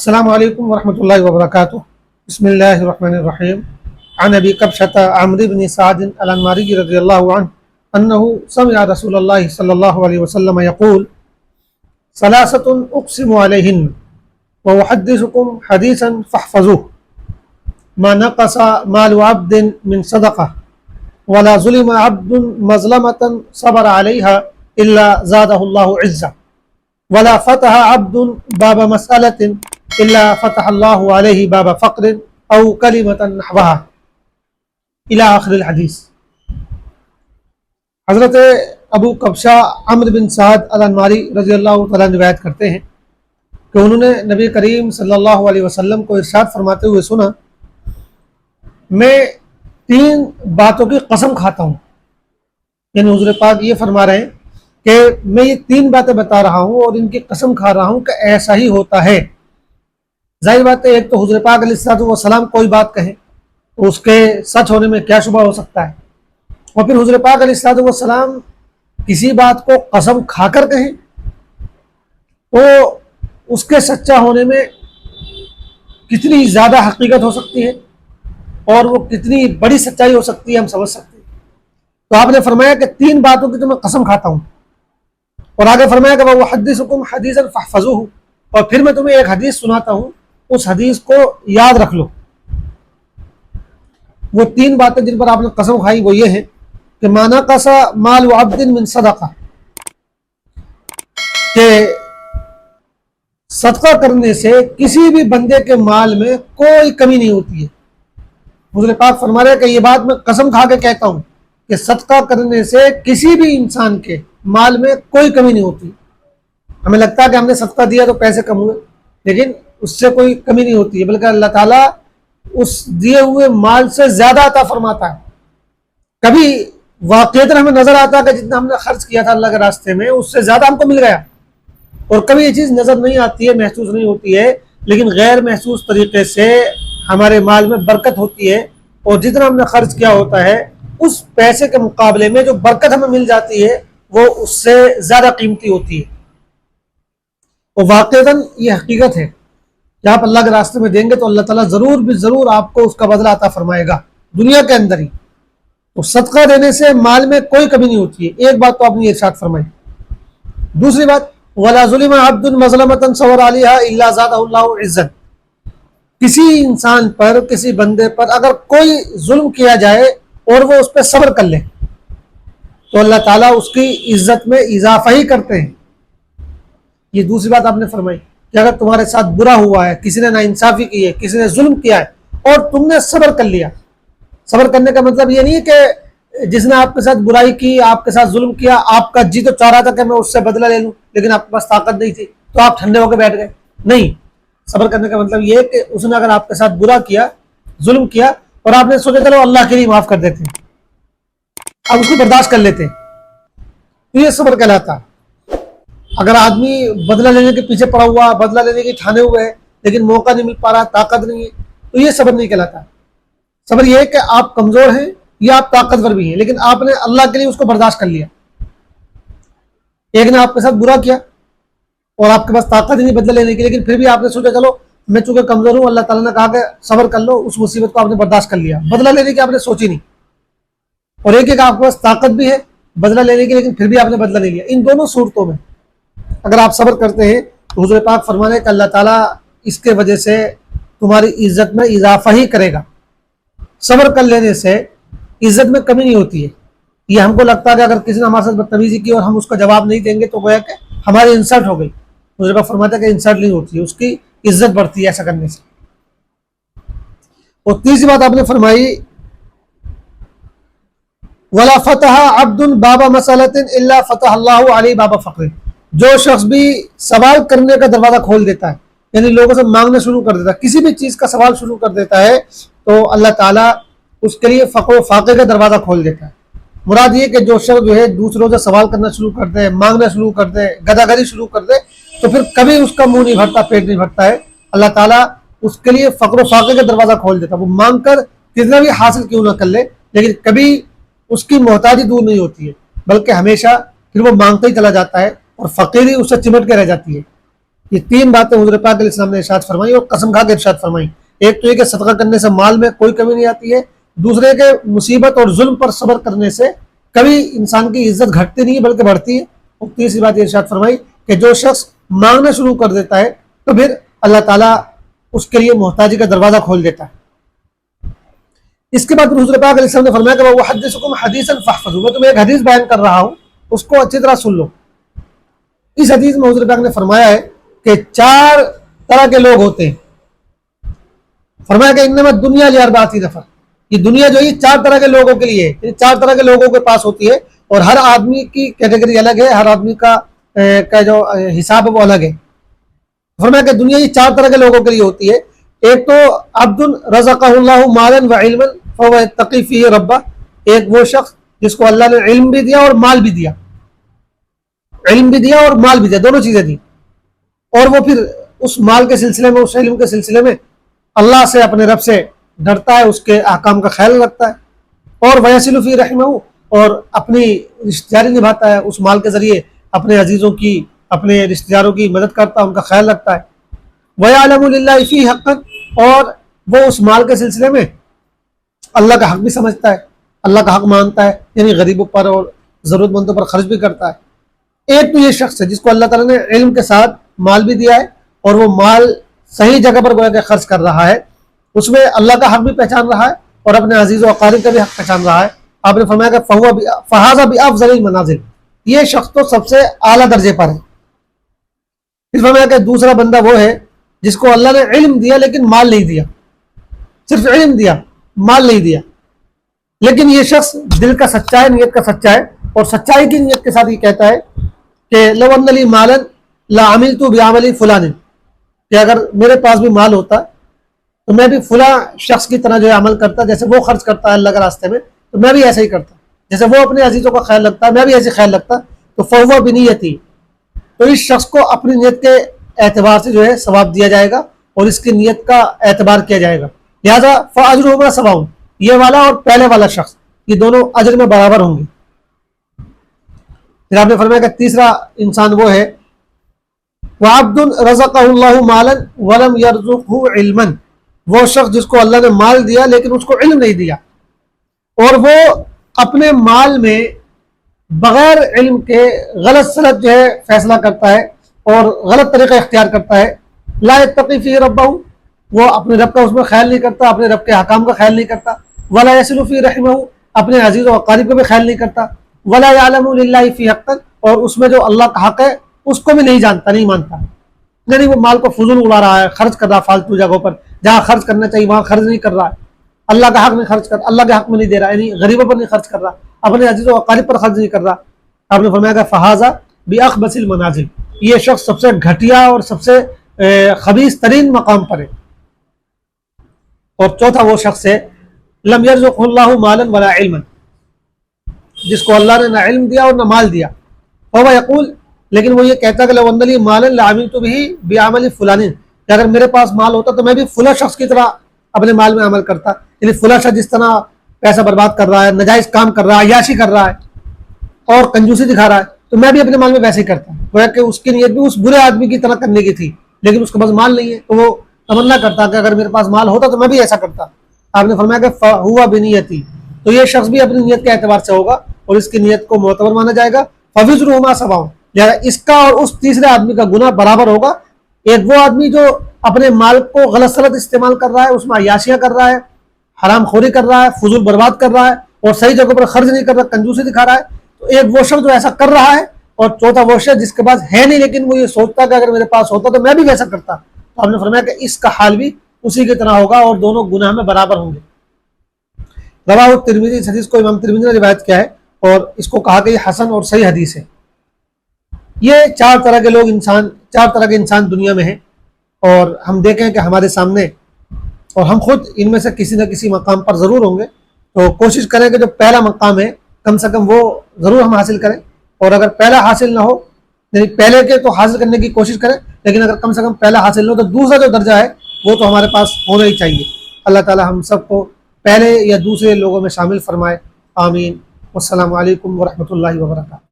السلام علیکم ورحمۃ اللہ وبرکاتہ۔ بسم اللہ الرحمن الرحیم۔ عن ابی قبشۃ عمرو بن سعد الانماری رضی اللہ عنہ انہ سمع رسول اللہ صلی اللہ علیہ وسلم یقول ثلاثۃ اقسم علیہن واحدثکم حدیثا فاحفظوه ما نقص مال عبد من صدقہ ولا ظلم عبد مظلمة صبر علیها الا زادہ اللہ عزہ ولا فتح عبد باب مسألة الا فتح اللہ علیہ باب فقر او کلمۃ نحوها الى آخر الحدیث۔ حضرت ابو قبشہ عمرو بن سعد الانماری رضی اللہ تعالیٰ روایت کرتے ہیں کہ انہوں نے نبی کریم صلی اللہ علیہ وسلم کو ارشاد فرماتے ہوئے سنا، میں 3 باتوں کی قسم کھاتا ہوں، یعنی حضور پاک یہ فرما رہے ہیں کہ میں یہ 3 باتیں بتا رہا ہوں اور ان کی قسم کھا رہا ہوں کہ ایسا ہی ہوتا ہے۔ ظاہر بات ہے، ایک تو حضور پاک علیہ السلام کوئی بات کہیں تو اس کے سچ ہونے میں کیا شبہ ہو سکتا ہے، اور پھر حضور پاک علیہ السلام کسی بات کو قسم کھا کر کہیں تو اس کے سچا ہونے میں کتنی زیادہ حقیقت ہو سکتی ہے اور وہ کتنی بڑی سچائی ہو سکتی ہے ہم سمجھ سکتے ہیں۔ تو آپ نے فرمایا کہ 3 باتوں کی تو میں قسم کھاتا ہوں، اور آگے فرمایا کہ وَأُحَدِّثُكُمْ حَدِيثًا فَاحْفَظُوهُ، اور پھر میں تمہیں ایک حدیث سناتا ہوں، اس حدیث کو یاد رکھ لو۔ وہ 3 باتیں جن پر آپ نے قسم کھائی وہ یہ ہیں کہ مَا نَقَصَ مَالُ عَبْدٍ مِّن صَدَقَةٍ، کہ صدقہ کرنے سے کسی بھی بندے کے مال میں کوئی کمی نہیں ہوتی ہے۔ حضور پاک فرما رہے ہیں کہ یہ بات میں قسم کھا کے کہتا ہوں کہ صدقہ کرنے سے کسی بھی انسان کے مال میں کوئی کمی نہیں ہوتی۔ ہمیں لگتا ہے کہ ہم نے صدقہ دیا تو پیسے کم ہوئے، لیکن اس سے کوئی کمی نہیں ہوتی ہے، بلکہ اللہ تعالیٰ اس دیے ہوئے مال سے زیادہ عطا فرماتا ہے۔ کبھی واقعتاً ہمیں نظر آتا ہے کہ جتنا ہم نے خرچ کیا تھا اللہ کے راستے میں اس سے زیادہ ہم کو مل گیا، اور کبھی یہ چیز نظر نہیں آتی ہے، محسوس نہیں ہوتی ہے، لیکن غیر محسوس طریقے سے ہمارے مال میں برکت ہوتی ہے، اور جتنا ہم نے خرچ کیا ہوتا ہے اس پیسے کے مقابلے میں جو برکت ہمیں مل جاتی ہے وہ اس سے زیادہ قیمتی ہوتی ہے۔ اور واقعتاً یہ حقیقت ہے کہ آپ اللہ کے راستے میں دیں گے تو اللہ تعالیٰ ضرور بھی ضرور آپ کو اس کا بدلہ عطا فرمائے گا دنیا کے اندر ہی۔ تو صدقہ دینے سے مال میں کوئی کمی نہیں ہوتی ہے، ایک بات تو آپ نے ارشاد فرمائی۔ دوسری بات وَلَا ظُلِمَ عَبْدٌ مَظْلَمَةً صَبَرَ عَلَيْهَا إِلَّا زَادَهُ اللَّهُ عِزًّا، کسی انسان پر، کسی بندے پر اگر کوئی ظلم کیا جائے اور وہ اس پہ صبر کر لے تو اللہ تعالیٰ اس کی عزت میں اضافہ ہی کرتے ہیں۔ یہ دوسری بات آپ نے فرمائی کہ اگر تمہارے ساتھ برا ہوا ہے، کسی نے ناانصافی کی ہے، کسی نے ظلم کیا ہے اور تم نے صبر کر لیا، صبر کرنے کا مطلب یہ نہیں ہے کہ جس نے آپ کے ساتھ برائی کی، آپ کے ساتھ ظلم کیا، آپ کا جی تو چاہ رہا تھا کہ میں اس سے بدلہ لے لوں لیکن آپ کے پاس طاقت نہیں تھی تو آپ ٹھنڈے ہو کے بیٹھ گئے، نہیں۔ صبر کرنے کا مطلب یہ ہے کہ اس نے اگر آپ کے ساتھ برا کیا، ظلم کیا، اور آپ نے سوچا چلو اللہ کے لیے معاف کر دیتے ہیں، آپ اس کو برداشت کر لیتے ہیں، تو یہ صبر کہلاتا ہے۔ اگر آدمی بدلہ لینے کے پیچھے پڑا ہوا، بدلہ لینے کے ٹھانے ہوئے ہے لیکن موقع نہیں مل پا رہا، طاقت نہیں ہے، تو یہ صبر نہیں کہلاتا۔ صبر یہ ہے کہ آپ کمزور ہیں یا آپ طاقتور بھی ہیں لیکن آپ نے اللہ کے لیے اس کو برداشت کر لیا۔ ایک نے آپ کے ساتھ برا کیا اور آپ کے پاس طاقت ہی نہیں بدلہ لینے کی، لیکن پھر بھی آپ نے سوچا چلو میں چونکہ کمزور ہوں، اللہ تعالیٰ نے کہا کہ صبر کر لو، اس مصیبت کو آپ نے برداشت کر لیا، بدلہ لینے کی آپ نے سوچی نہیں۔ اور ایک آپ کے پاس طاقت بھی ہے بدلہ لینے کی لیکن پھر بھی آپ نے بدلہ نہیں لیا۔ ان دونوں صورتوں میں اگر آپ صبر کرتے ہیں تو حضور پاک فرمانے کہ اللہ تعالیٰ اس کے وجہ سے تمہاری عزت میں اضافہ ہی کرے گا۔ صبر کر لینے سے عزت میں کمی نہیں ہوتی ہے۔ یہ ہم کو لگتا ہے کہ اگر کسی نے ہمارے ساتھ بدتمیزی کی اور ہم اس کا جواب نہیں دیں گے تو گویا کہ ہماری انسلٹ ہو گئی، حضور پاک فرماتا ہے کہ انسلٹ نہیں ہوتی ہے، اس کی عزت بڑھتی ہے ایسا کرنے سے۔ اور تیسری بات آپ نے فرمائی وَلَا فَتَحَ عَبْدٌ بَابَ مَسْأَلَةٍ إِلَّا فَتَحَ اللَّهُ عَلَيْهِ بَابَ فَقْرٍ، جو شخص بھی سوال کرنے کا دروازہ کھول دیتا ہے، یعنی لوگوں سے مانگنا شروع کر دیتا ہے، کسی بھی چیز کا سوال شروع کر دیتا ہے تو اللہ تعالیٰ اس کے لیے فقر و فاقے کا دروازہ کھول دیتا ہے۔ مراد یہ کہ جو شخص جو ہے دوسروں سے سوال کرنا شروع کر دے، مانگنا شروع کر دے، گداگری شروع کر دے تو پھر کبھی اس کا منہ نہیں بھرتا، پیٹ نہیں بھرتا ہے، اللہ تعالیٰ اس کے لیے فقر و فاقے کا دروازہ کھول دیتا ہے۔ وہ مانگ کر کتنا بھی حاصل کیوں نہ کر لے لیکن کبھی اس کی محتاجی دور نہیں ہوتی ہے، بلکہ ہمیشہ پھر وہ مانگتا ہی چلا جاتا ہے اور فقیری اس سے چمٹ کے رہ جاتی ہے۔ یہ تین باتیں حضور پاک علیہ السلام نے ارشاد فرمائی اور قسم کھا کے ارشاد فرمائی. ایک تو یہ کہ صدقہ کرنے سے مال میں کوئی کمی نہیں آتی ہے. دوسرے کہ مصیبت اور ظلم پر صبر کرنے سے کبھی انسان کی عزت گھٹتی نہیں بلکہ بڑھتی ہے. اور تیسری بات یہ ارشاد فرمائی کہ جو شخص مانگنا شروع کر دیتا ہے تو پھر اللہ تعالیٰ اس کے لیے محتاجی کا دروازہ کھول دیتا ہے. اس کے بعد حضور پاک علیہ السلام نے فرمایا کہ وَأُحَدِّثُكُمْ حَدِيثًا فَاحْفَظُوهُ، میں تمہیں ایک حدیث بیان کر رہا ہوں، اس کو اچھی طرح سن لو. اس حدیث میں حضور پاک نے فرمایا ہے کہ 4 طرح کے لوگ ہوتے ہیں. فرمایا کہ انما الدنیا لأربعۃ نفر، یہ دنیا جو ہے 4 طرح کے لوگوں کے لیے ہے، 4 طرح کے لوگوں کے پاس ہوتی ہے اور ہر آدمی کی کیٹیگری الگ ہے، ہر آدمی کا جو حساب ہے وہ الگ ہے. فرمایا کہ دنیا یہ 4 طرح کے لوگوں کے لیے ہوتی ہے. ایک تو عبد رزقہ اللہ مالا وعلما فهو يتقي فيه ربہ، ایک وہ شخص جس کو اللہ نے علم بھی دیا اور مال بھی دیا، علم بھی دیا اور مال بھی دیا، دونوں چیزیں دی، اور وہ پھر اس مال کے سلسلے میں، اس علم کے سلسلے میں اللہ سے، اپنے رب سے ڈرتا ہے، اس کے احکام کا خیال رکھتا ہے. اور ویصل فی رحمہ، اور اپنی رشتہ داری نبھاتا ہے، اس مال کے ذریعے اپنے عزیزوں کی، اپنے رشتہ داروں کی مدد کرتا ہے، ان کا خیال رکھتا ہے. وَيَعْلَمُ لِلَّهِ فِيهِ حَقًّا، اور وہ اس مال کے سلسلے میں اللہ کا حق بھی سمجھتا ہے، اللہ کا حق مانتا ہے، یعنی غریبوں پر اور ضرورت مندوں پر خرچ بھی کرتا ہے. ایک تو یہ شخص ہے جس کو اللہ تعالیٰ نے علم کے ساتھ مال بھی دیا ہے اور وہ مال صحیح جگہ پر گویا کہ خرچ کر رہا ہے، اس میں اللہ کا حق بھی پہچان رہا ہے اور اپنے عزیز و اقارب کا بھی حق پہچان رہا ہے. آپ نے فرمایا کہ فَهَذَا بِأَفْضَلِ الْمَنَازِلِ، یہ شخص تو سب سے اعلیٰ درجے پر ہے. پھر فرمایا کہ دوسرا بندہ وہ ہے جس کو اللہ نے علم دیا لیکن مال نہیں دیا، صرف علم دیا، مال نہیں دیا، لیکن یہ شخص دل کا سچا ہے، نیت کا سچا ہے، اور سچائی کی نیت کے ساتھ یہ کہتا ہے کہ لو ان لی مالا لعملت بعمل فلان، کہ اگر میرے پاس بھی مال ہوتا تو میں بھی فلاں شخص کی طرح جو ہے عمل کرتا، جیسے وہ خرچ کرتا ہے اللہ کے راستے میں تو میں بھی ایسا ہی کرتا، جیسے وہ اپنے عزیزوں کا خیال رکھتا ہے میں بھی ایسے خیال رکھتا. تو فہو بنیتی، تو اس شخص کو اپنی نیت کے اعتبار سے جو ہے ثواب دیا جائے گا اور اس کی نیت کا اعتبار کیا جائے گا. لہذا فاجرہما سواء، یہ والا اور پہلے والا شخص یہ دونوں اجر میں برابر ہوں گے. پھر آپ نے فرمایا کہ تیسرا انسان وہ ہے وعبد رزقہ اللہ مالا ولم یرزقہ علما، وہ شخص جس کو اللہ نے مال دیا لیکن اس کو علم نہیں دیا، اور وہ اپنے مال میں بغیر علم کے غلط سلط جو ہے فیصلہ کرتا ہے اور غلط طریقہ اختیار کرتا ہے. لا یتقی فی ربہ، وہ اپنے رب کا اس میں خیال نہیں کرتا، اپنے رب کے احکام کا خیال نہیں کرتا. ولا یصل فی رحمہ، اپنے عزیز و اقارب کا بھی خیال نہیں کرتا. ولا یعلم للہ فی حقا، اور اس میں جو اللہ کا حق ہے اس کو بھی نہیں جانتا، نہیں مانتا، یعنی وہ مال کو فضول اڑا رہا ہے، خرچ کر رہا ہے فالتو جگہوں پر، جہاں خرچ کرنا چاہیے وہاں خرچ نہیں کر رہا ہے، اللہ کا حق نہیں خرچ کر، اللہ کے حق میں نہیں دے رہا، یعنی غریبوں پر نہیں خرچ کر رہا، اپنے عزیز و اقارب پر خرچ نہیں کر رہا. آپ نے فرمایا کہ فہذا بأخبث المنازل، یہ شخص سب سے گھٹیا اور سب سے خبیث ترین مقام پر ہے. اور چوتھا وہ شخص ہے لم یرزقہ اللہ مالا ولا علما، جس کو اللہ نے نہ علم دیا اور نہ مال دیا. وهو یقول، لیکن وہ یہ کہتا کہ لو ان لی مالا لعملت به بعمل فلان، کہ اگر میرے پاس مال ہوتا تو میں بھی فلاں شخص کی طرح اپنے مال میں عمل کرتا، یعنی فلاں شخص جس طرح پیسہ برباد کر رہا ہے، ناجائز کام کر رہا ہے، عیاشی کر رہا ہے اور کنجوسی دکھا رہا ہے، تو میں بھی اپنے مال میں ویسے ہی کرتا. گویا کہ اس کی نیت بھی اس برے آدمی کی طرح کرنے کی تھی، لیکن اس کے پاس مال نہیں ہے تو وہ تمنا کرتا کہ اگر میرے پاس مال ہوتا تو میں بھی ایسا کرتا. آپ نے فرمایا کہ فہو بنیتی، تو یہ شخص بھی اپنی نیت کے اعتبار سے ہوگا اور اس کی نیت کو معتبر مانا جائے گا. فوزرہما سواء، لہٰذا اس کا اور اس تیسرے آدمی کا گناہ برابر ہوگا. ایک وہ آدمی جو اپنے مال کو غلط سلط استعمال کر رہا ہے، اس میں عیاشیاں کر رہا ہے، حرام خوری کر رہا ہے، فضول برباد کر رہا ہے اور صحیح جگہ پر خرچ نہیں کر رہا، کنجوسی دکھا رہا ہے. تو ایک وہ شخص جو ایسا کر رہا ہے، اور چوتھا وہ شخص جس کے پاس ہے نہیں لیکن وہ یہ سوچتا کہ اگر میرے پاس ہوتا تو میں بھی ویسا کرتا. تو آپ نے فرمایا کہ اس کا حال بھی اسی کی طرح ہوگا اور دونوں گناہ میں برابر ہوں گے. رواہ ترمذی، اس حدیث کو امام ترمذی نے روایت کیا ہے اور اس کو کہا کہ یہ حسن اور صحیح حدیث ہے. یہ 4 طرح کے لوگ انسان، 4 طرح کے انسان دنیا میں ہیں، اور ہم دیکھیں کہ ہمارے سامنے اور ہم خود ان میں سے کسی نہ کسی مقام پر ضرور ہوں گے. تو کوشش کریں کہ جو پہلا مقام ہے کم سے کم وہ ضرور ہم حاصل کریں، اور اگر پہلا حاصل نہ ہو یعنی پہلے کے تو حاصل کرنے کی کوشش کریں، لیکن اگر کم سے کم پہلا حاصل نہ ہو تو دوسرا جو درجہ ہے وہ تو ہمارے پاس ہونا ہی چاہیے. اللہ تعالی ہم سب کو پہلے یا دوسرے لوگوں میں شامل فرمائے. آمین. والسلام علیکم ورحمۃ اللہ وبرکاتہ.